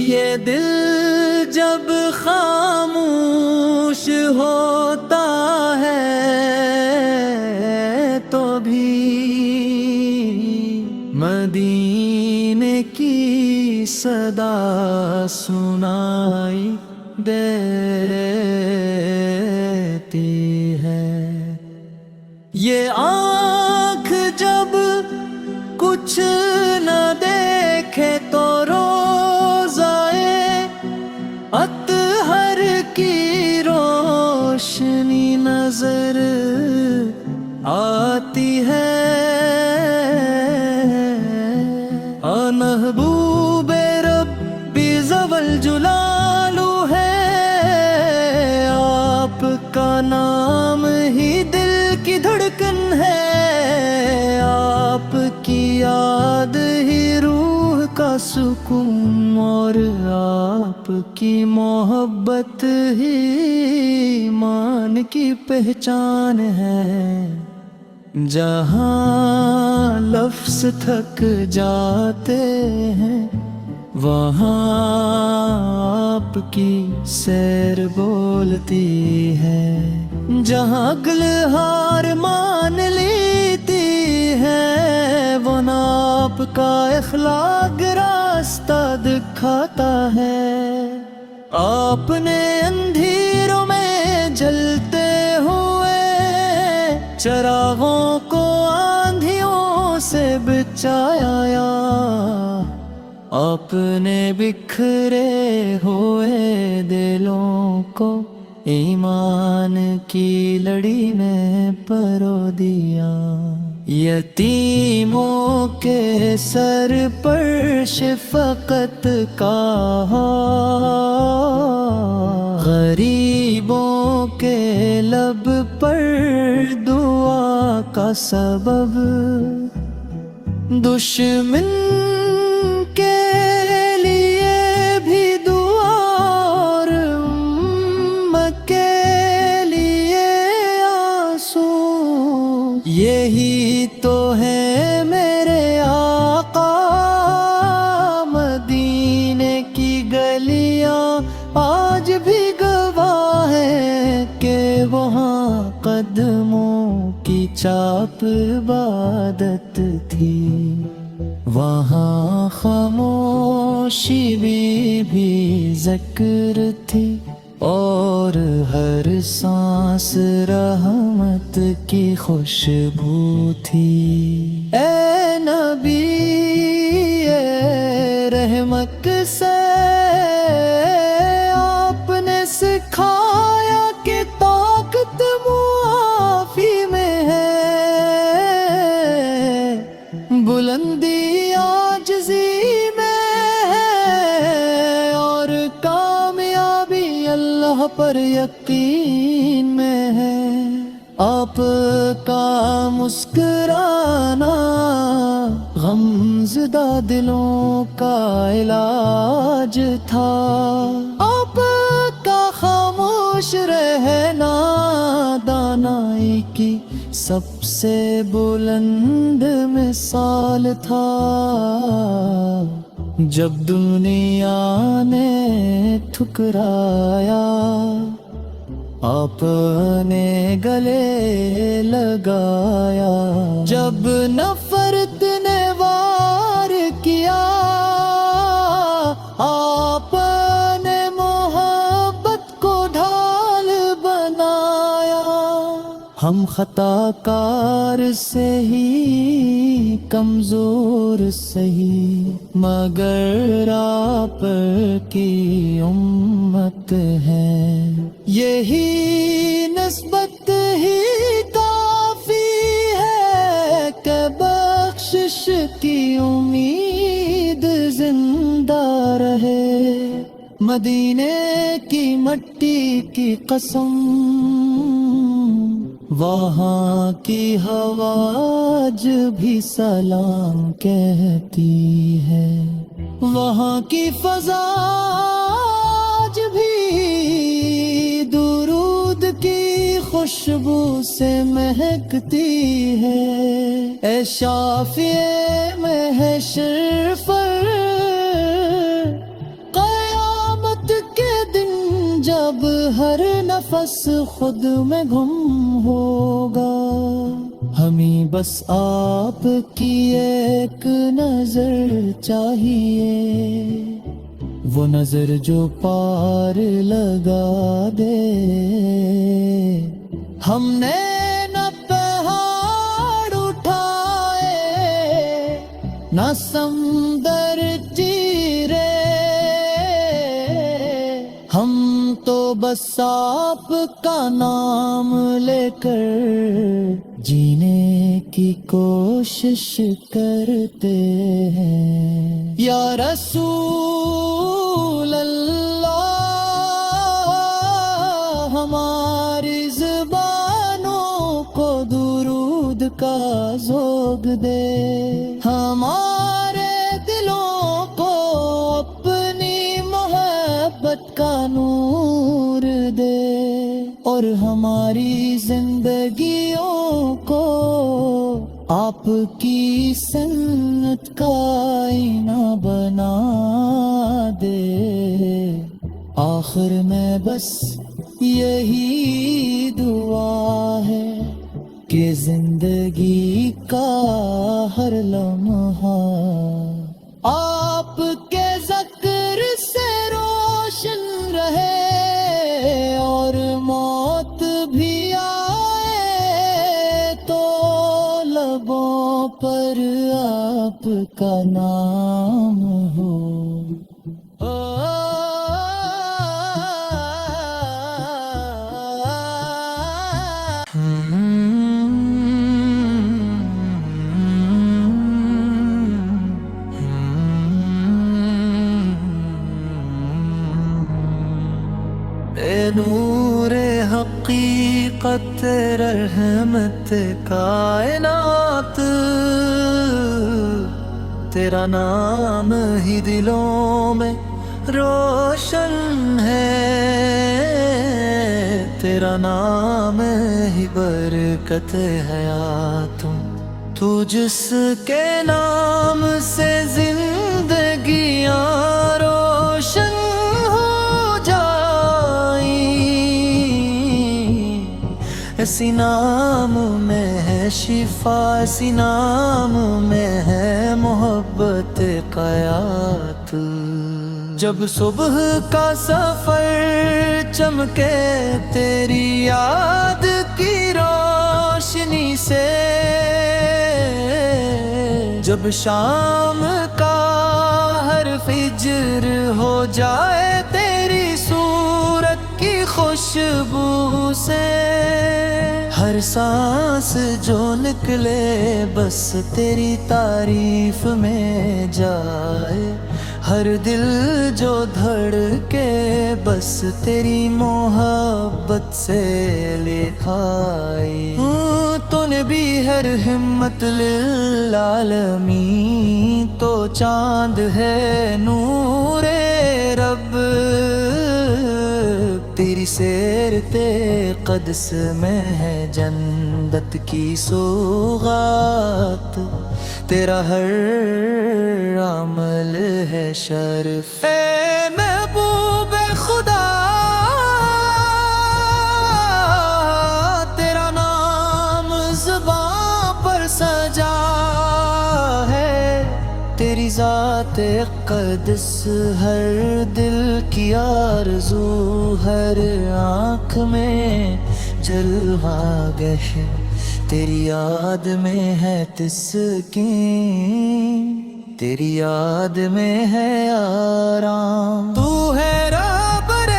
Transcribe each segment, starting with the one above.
یہ دل جب خاموش ہوتا ہے تو بھی مدینے کی صدا سنائی دیتی ہے۔ یہ آنکھ جب کچھ نہ دیکھے تو روضائے اطہر کی روشنی نظر آتی ہے۔ محبوب ربی ذوال جلال ہے، آپ کا نام ہی دل کی دھڑکن ہے، آپ کی یاد ہی روح کا سکون اور آپ کی محبت ہی ایمان کی پہچان ہے۔ جہاں لفظ تھک جاتے ہیں وہاں آپ کی سیر بولتی ہے، جہاں عقل ہار مان لیتی ہے وہ آپ کا اخلاق راستہ دکھاتا ہے۔ آپ نے اندھیروں میں جلتے ہوئے چراغوں کو آندھیوں سے بچایا، آپ نے بکھرے ہوئے دلوں کو ایمان کی لڑی میں پرو دیا۔ یتیموں کے سر پر شفقت کا، غریبوں کے لب پر دعا کا سبب، دشمن کے لیے بھی دعا اور امت کے لیے آنسو، یہی تو ہے میرے آقا۔ مدینے کی گلیاں آج بھی گواہ ہے کہ وہاں قدموں کی چاپ عبادت تھی، وہاں خاموشی بھی ذکر تھی، اور ہر سانس رحمت کی خوشبو تھی۔ اے نبی اے رحمت سے آپ نے سکھایا کہ طاقت معافی میں ہے، بلندی عاجزی میں ہے، اور کامیابی اللہ پر یقین میں ہے۔ آپ کا مسکرانا غمزدہ دلوں کا علاج تھا، آپ کا خاموش رہنا دانائی کی سب سے بلند مثال تھا۔ جب دنیا نے ٹھکرایا آپ نے گلے لگایا، جب نفرت نے وار کیا آپ نے محبت کو ڈھال بنایا۔ ہم خطا کار سے ہی کمزور سہی، مگر آپ کی امت ہے، یہی نسبت ہی کافی ہے کہ بخشش کی امید زندہ رہے۔ مدینے کی مٹی کی قسم، وہاں کی ہوا آج بھی سلام کہتی ہے، وہاں کی فضا آج بھی درود کی خوشبو سے مہکتی ہے۔ اے شافع محشر پر نفس خود میں گم ہوگا، ہمیں بس آپ کی ایک نظر چاہیے، وہ نظر جو پار لگا دے۔ ہم نے نہ پہاڑ اٹھائے نہ سمندر چیرے، ہم تو بس آپ کا نام لے کر جینے کی کوشش کرتے ہیں۔ یا رسول اللہ ہماری زبانوں کو درود کا ذوق دے، ہمارے دلوں کو اپنی محبت کا نور دے، اور ہماری زندگیوں کو آپ کی سنت کا آئینہ بنا دے۔ آخر میں بس یہی دعا ہے کہ زندگی کا ہر لمحہ آپ کے ذکر سے روشن رہے، اور موت بھی آئے تو لبوں پر آپ کا نام ہو۔ اے نور حقیقت رحمت کائنات، تیرا نام ہی دلوں میں روشن ہے، تیرا نام ہی برکت حیاتوں، تو جس کے نام سے زندگیاں روشن ہو جائیں، اسی نام میں ہے شفا، اسی نام میں ہے محبت قیات۔ جب صبح کا سفر چمکے تیری یاد کی روشنی سے، جب شام کا ہر فجر ہو جائے تیری صورت کی خوشبو سے، ہر سانس جو نکلے بس تیری تعریف میں جائے، ہر دل جو دھڑکے بس تیری محبت سے لکھائے۔ تو نے بھی ہر ہمت للعالمین، تو چاند ہے نور رب، تیری سیرت قدس میں ہے جنت کی سوغات، تیرا ہر عمل ہے شرف۔ اے محبوب خدا تیرا نام زباں پر سجا ہے، تیری ذات قدس ہر دل کی آرزو، ہر آنکھ میں جلوہ گہ، تیری یاد میں ہے تسکین، تیری یاد میں ہے آرام، تو ہے رہبر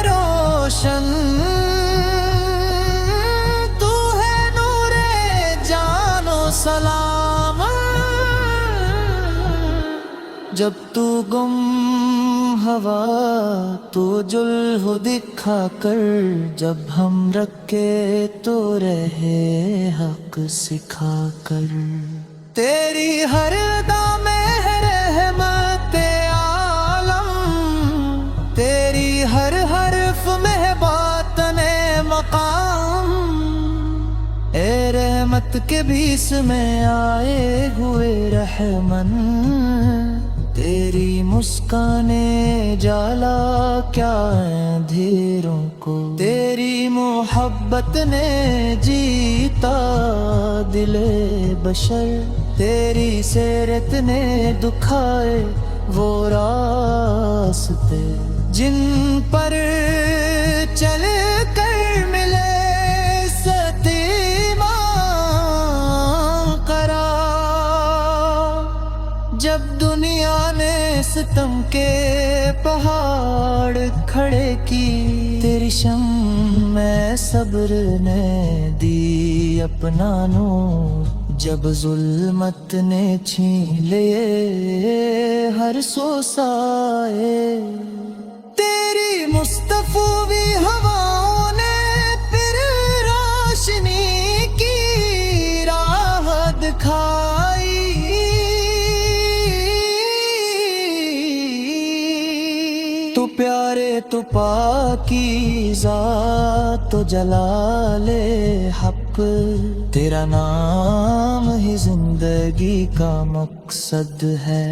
روشن، تو ہے نور جان و سلام، جب تو گم ہوا تو جل ہو دکھا کر، جب ہم رکھے تو رہے حق سکھا کر، تیری ہر دام ہے رحمت عالم، تیری ہر حرف میں باطن مقام، اے رحمت کے بیس میں آئے ہوئے رحمن، تیری مسکانیں جالا کیا اندھیروں کو، تیری محبت نے جیتا دل بشر، تیری سیرت نے دکھائے وہ راستے جن پر چل کر ملے ستیمہ قرار۔ جب دنیا نے ستم کے پہاڑ کھڑے کی، تیری شمع صبر نے دی اپنا نور، جب ظلمت نے چھین لیے ہر سو سائے، تیری مصطفی ہواؤں نے پھر روشنی کی راہ دکھائی۔ تو پیارے تو پاکیزہ تو جلال حق، تیرا نام ہی زندگی کا مقصد ہے،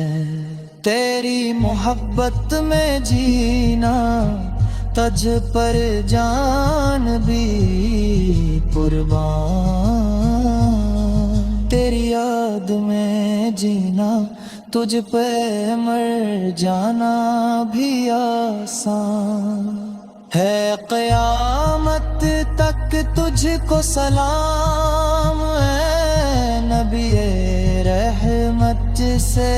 تیری محبت میں جینا تجھ پر جان بھی قربان، تیری یاد میں جینا تجھ پہ مر جانا بھی آسان ہے۔ قیامت تک تجھ کو سلام اے نبی رحمت سے،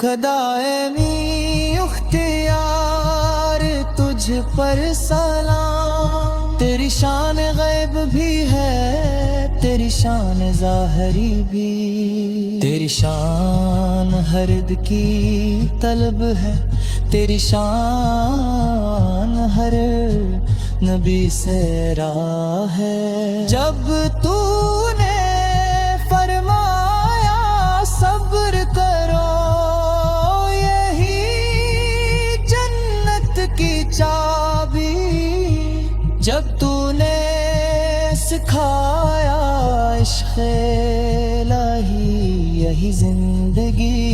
خدائے اختیار تجھ پر سلام، تیری شان غیب بھی ہے، تیری شان ظاہری بھی، تیری شان ہرد کی طلب ہے، تیری شان ہر نبی سے راہ ہے۔ جب تو نے فرمایا صبر کرو یہی جنت کی چابی، جب تو نے سکھایا عشق الہی یہی زندگی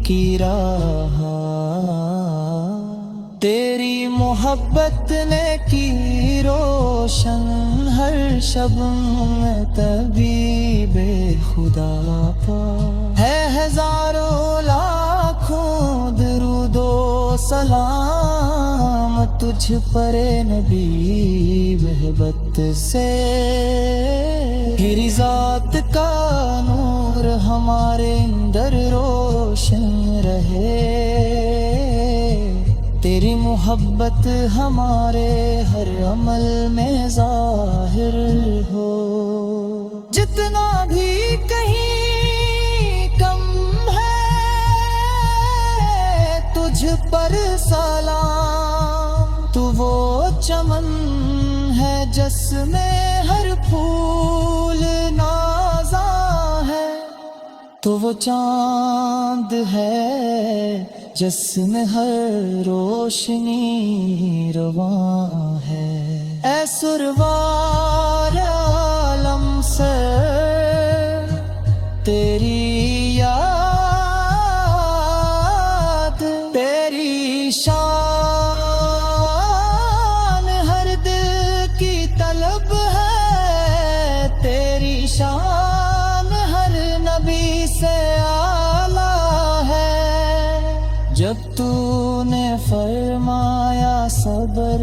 کی راہ، تیری محبت نے کی روشن ہر شب میں طبیب خدا پا، ہے ہزاروں لاکھوں درود و سلام تجھ پر نبی محبت سے، تیری ذات کا نور ہمارے اندر روشن رہے، تیری محبت ہمارے ہر عمل میں ظاہر ہو، جتنا بھی کہیں کم ہے تجھ پر سلام، تو وہ چمن ہے جس میں ہر پھول نازاں ہے، تو وہ چاند ہے جس میں ہر روشنی رواں ہے، اے سروار عالم سے تیری یاد، تیری شان ہر دل کی طلب ہے، تیری شان ہر نبی سے اعلیٰ ہے، جب تو نے فرمایا صبر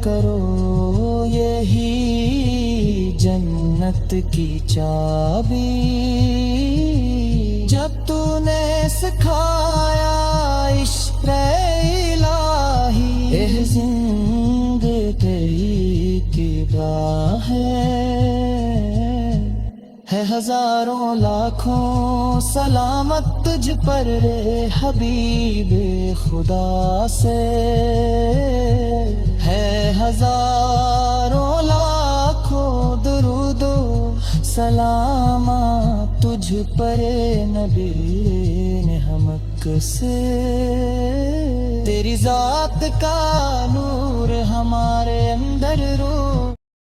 کرو یہی جنت کی چابی، جب تو نے سکھایا عشق الہی یہ زندگی کی راہ ہے، ہزاروں لاکھوں سلامت تجھ پر رے حبیب خدا سے، ہے ہزاروں لاکھوں درود و سلامت تجھ پر نبی نعمت سے، تیری ذات کا نور ہمارے اندر رو